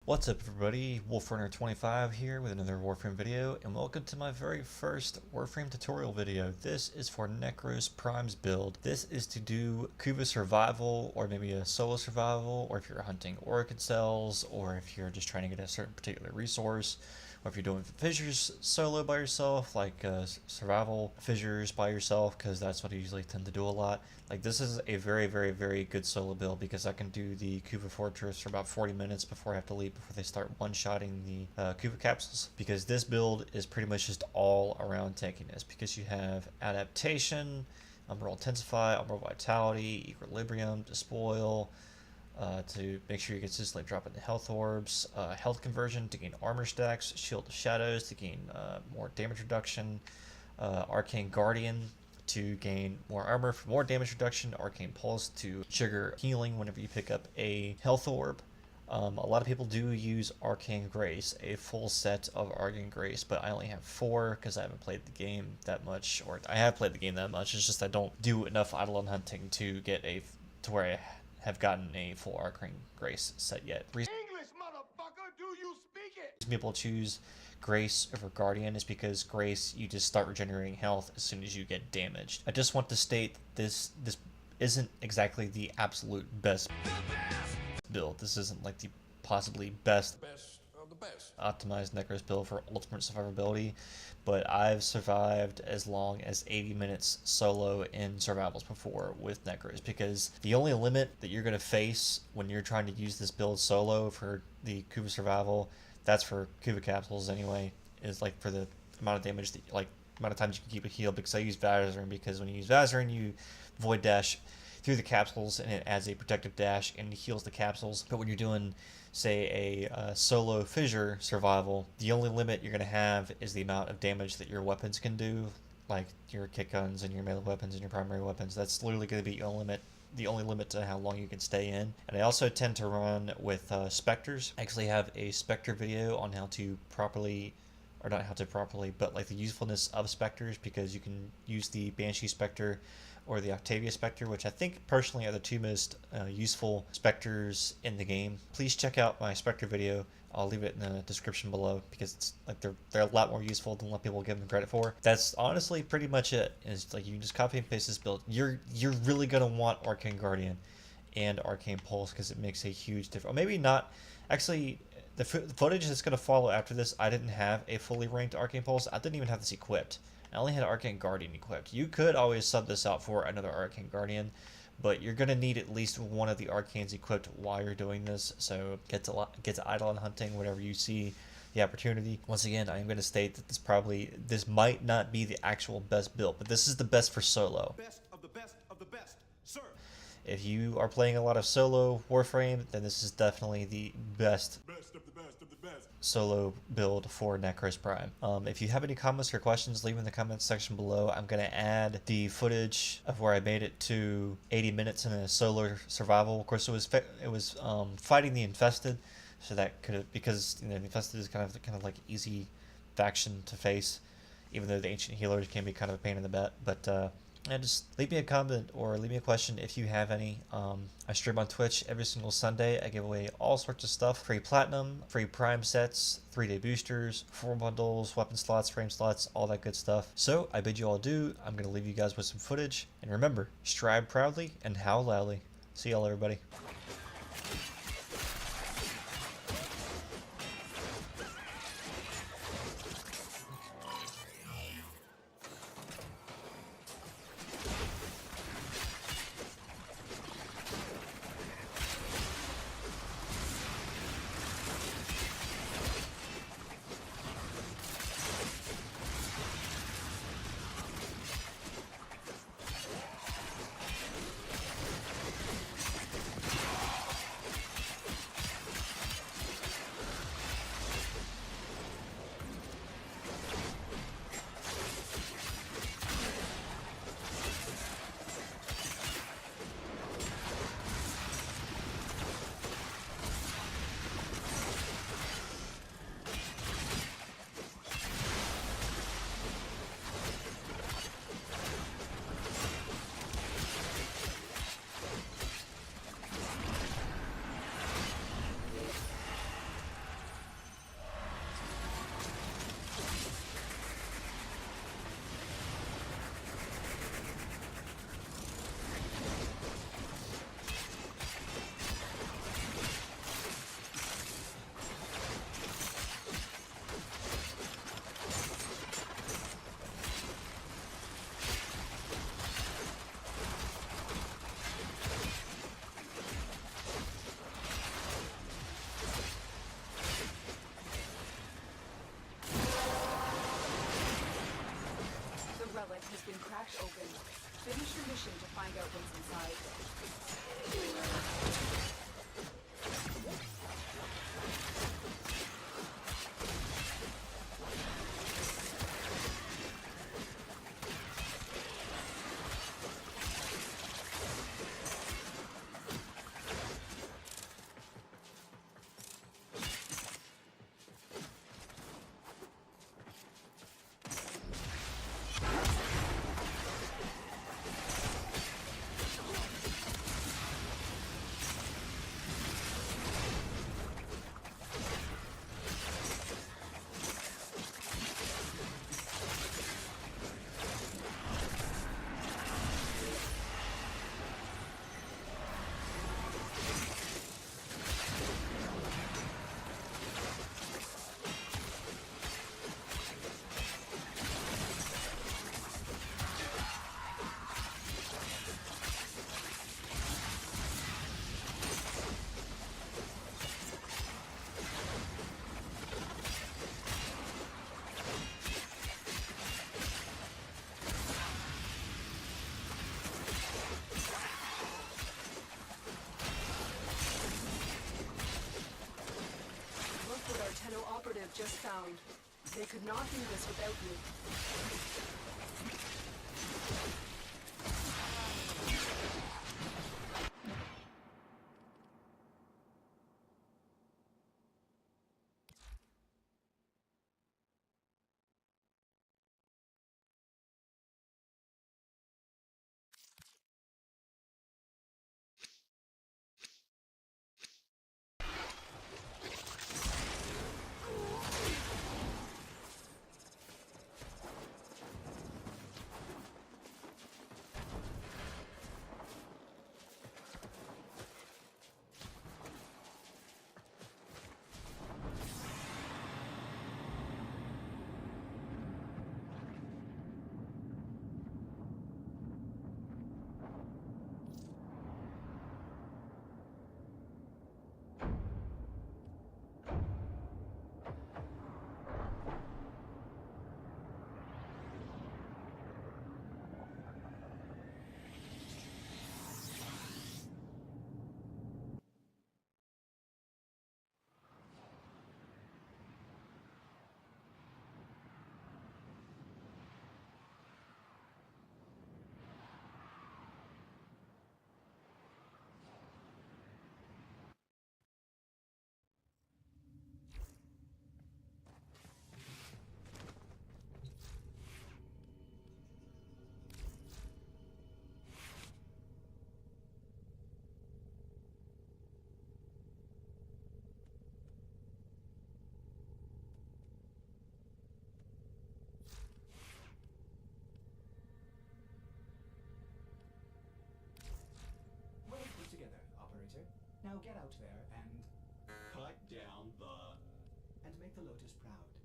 What's up everybody, WolfRunner25 here with another Warframe video, and welcome to my very first Warframe tutorial video. This is for Nekros Prime's build. This is to do Kuva survival, or maybe a solo survival, or if you're hunting Orchid cells, or if you're just trying to get a certain particular resource, or if you're doing fissures solo by yourself, like survival fissures by yourself, because that's what I usually tend to do a lot. Like, this is a very good solo build because I can do the Kuva Fortress for about 40 minutes before I have to leave, before they start one-shotting the Kuva capsules. Because this build is pretty much just all around tankiness, because you have adaptation, Umbral Intensify, Umbral Vitality, Equilibrium, Despoil, to make sure you consistently drop in the health orbs, health conversion to gain armor stacks, Shield of Shadows to gain more damage reduction, Arcane Guardian to gain more armor for more damage reduction, Arcane Pulse to trigger healing whenever you pick up a health orb. A lot of people do use Arcane Grace, a full set of Arcane Grace, but I only have 4 because I haven't played the game that much, or I have played the game that much, it's just I don't do enough Eidolon hunting to get to where I have gotten a full Arcane Grace set yet. English, motherfucker, do you speak it? People choose Grace over Guardian is because Grace, you just start regenerating health as soon as you get damaged. I just want to state this isn't exactly the absolute best build. This isn't like the possibly best of the best optimized Nekros build for ultimate survivability, but I've survived as long as 80 minutes solo in survivals before with Nekros, because the only limit that you're going to face when you're trying to use this build solo for the Kuva survival, that's for Kuva capsules anyway, is like for the amount of damage that, like, amount of times you can keep a heal, because I use Vazarin, because when you use Vazarin you void dash through the capsules and it adds a protective dash and heals the capsules. But when you're doing, say, a solo fissure survival, the only limit you're going to have is the amount of damage that your weapons can do, like your kick guns and your melee weapons and your primary weapons. That's literally going to be the only limit to how long you can stay in. And I also tend to run with specters. I actually have a specter video on how to properly, or not how to properly, but like the usefulness of specters, because you can use the Banshee Spectre or the Octavia Spectre, which I think personally are the two most useful specters in the game. Please check out my spectre video. I'll leave it in the description below, because it's like they're a lot more useful than what people give them credit for. That's honestly pretty much it. It's like you can just copy and paste this build. You're really gonna want Arcane Guardian and Arcane Pulse, because it makes a huge difference. Or maybe not. Actually, the footage that's gonna follow after this, I didn't have a fully ranked Arcane Pulse. I didn't even have this equipped. I only had Arcane Guardian equipped. You could always sub this out for another Arcane Guardian, but you're going to need at least one of the Arcanes equipped while you're doing this, so get to Eidolon hunting whenever you see the opportunity. Once again, I am going to state that this might not be the actual best build, but this is the best for solo. Best of the best of the best, sir. If you are playing a lot of solo Warframe, then this is definitely the best solo build for Nekros Prime. If you have any comments or questions, leave in the comments section below. I'm going to add the footage of where I made it to 80 minutes in a solo survival. Of course, it was fighting the Infested, so that could have, because the Infested is kind of like easy faction to face, even though the Ancient Healers can be kind of a pain in the butt. But and just leave me a comment or leave me a question if you have any. I stream on Twitch every single Sunday. I give away all sorts of stuff: free platinum, free prime sets, 3-day boosters, 4 bundles, weapon slots, frame slots, all that good stuff. So I bid you all adieu. I'm going to leave you guys with some footage, and remember, strive proudly and howl loudly. See y'all, everybody. Shadow operative just found. They could not do this without you. Well put together, operator. Now get out there and Cut down the... make the Lotus proud.